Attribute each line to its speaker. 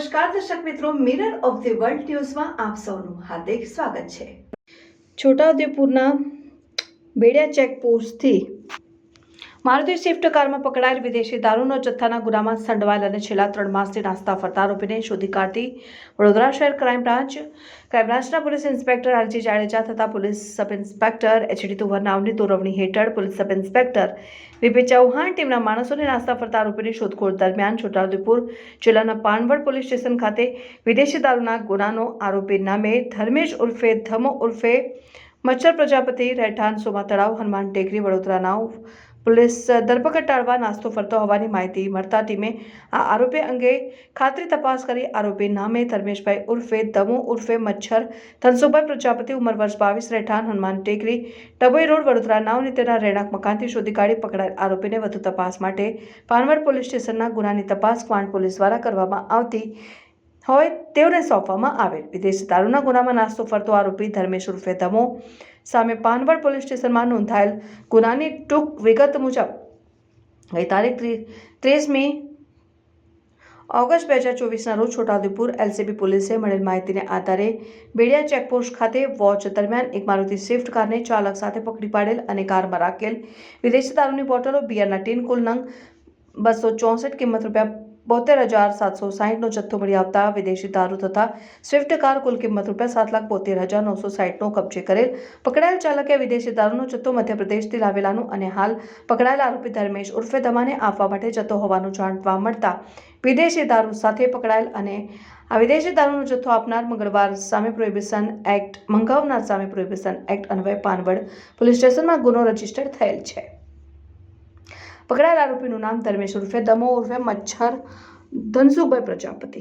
Speaker 1: નમસ્કાર દર્શક મિત્રો, મિરર ઓફ ધ વર્લ્ડ ન્યૂઝમાં આપ સૌનું હાર્દિક સ્વાગત છે। છોટાઉદેપુરના બેડિયા ચેકપોસ્ટથી મારુતિ સ્વિફ્ટ કારમાં પકડાયેલ વિદેશી દારૂનો જથ્થાના ગુનામાં સંડવાયેલ અને છેલ્લા 3 માસથી નાસ્તા ફરતા આરોપીને શોધી કાઢતી વડોદરા શહેર ક્રાઇમ બ્રાન્ચના પોલીસ ઇન્સ્પેક્ટર આરજી જાડેજા તથા પોલીસ સબ ઇન્સ્પેક્ટર એચડી તુવર નામની દોરવણી હેઠળ police sub inspector VP Chauhan ટીમના માણસોને નાસ્તા ફરતા આરોપીની શોધખોળ દરમિયાન છોટાઉદેપુર જિલ્લાના પાનવડ પોલીસ સ્ટેશન ખાતે વિદેશી દારૂના ગુનાનો આરોપી નામે ધર્મેશ ઉર્ફે ધમો ઉર્ફે મચ્છર પ્રજાપતિ રહેઠાણ સોમા તળાવ હનુમાન ટેકરી વડોદરાના પોલીસ ધરપકડ ટાળવા નાસ્તો ફરતો હોવાની માહિતી મળતા ટીમે આ આરોપી અંગે ખાતરી તપાસ કરી આરોપી નામે ધર્મેશભાઈ ઉર્ફે ધમો ઉર્ફે મચ્છર ધનસુભાઈ પ્રજાપતિ ઉંમર વર્ષ 22 રહેઠાણ હનુમાન ટેકરી ડભોઈ રોડ વડોદરા નાવની તેના રહેણાંક મકાનથી શોધી કાઢી પકડાયેલ આરોપીને વધુ તપાસ માટે પાનવડ પોલીસ સ્ટેશનના ગુનાની તપાસ ક્વાંટ પોલીસ દ્વારા કરવામાં આવતી હોય તેઓને સોંપવામાં આવેલ। વિદેશી દારૂના ગુનામાં નાસ્તો ફરતો આરોપી ધર્મેશ ઉર્ફે ધમો સામે પાનવડ પોલીસ સ્ટેશનમાં નોંધાયેલ ગુનાની ટૂંક વિગત મુજબ ગઈ તારીખ 30મી ઓગસ્ટ 2024ના રોજ છોટાઉદેપુર એલસીબી પોલીસે મળેલ માહિતીને આધારે બેડિયા ચેકપોસ્ટ ખાતે વોચ દરમિયાન એક મારુતિ સ્વિફ્ટ કારને ચાલક સાથે પકડી પાડેલ અને કારમાં રાખેલ વિદેશી દારૂની બોટલો બિયરના ટીન કુલ નંગ 264 કિંમત ₹72,760નો જથ્થો મળી આવતા વિદેશી દારૂ તથા સ્વિફ્ટ કાર કુલ કિંમત ₹7,72,960નો કબજે કરેલ। પકડાયેલ ચાલકે વિદેશી દારૂનો જથ્થો મધ્યપ્રદેશથી લાવેલાનું અને હાલ પકડાયેલ આરોપી ધર્મેશ ઉર્ફે ધમાને આપવા માટે જતો હોવાનું જાણવા મળતા વિદેશી દારૂ સાથે પકડાયેલ અને આ વિદેશી દારૂનો જથ્થો આપનાર મંગળવાર સામે પ્રોહિબિશન એક્ટ મંગાવનાર સામે પ્રોહિબિશન એક્ટ અન્વયે પાનવડ પોલીસ સ્ટેશનમાં ગુનો રજીસ્ટર થયેલ છે। પકડાયેલ આરોપીનું નામ ધર્મેશ ઉર્ફે ધમો ઉર્ફે મચ્છર ધનસુભાઈ પ્રજાપતિ।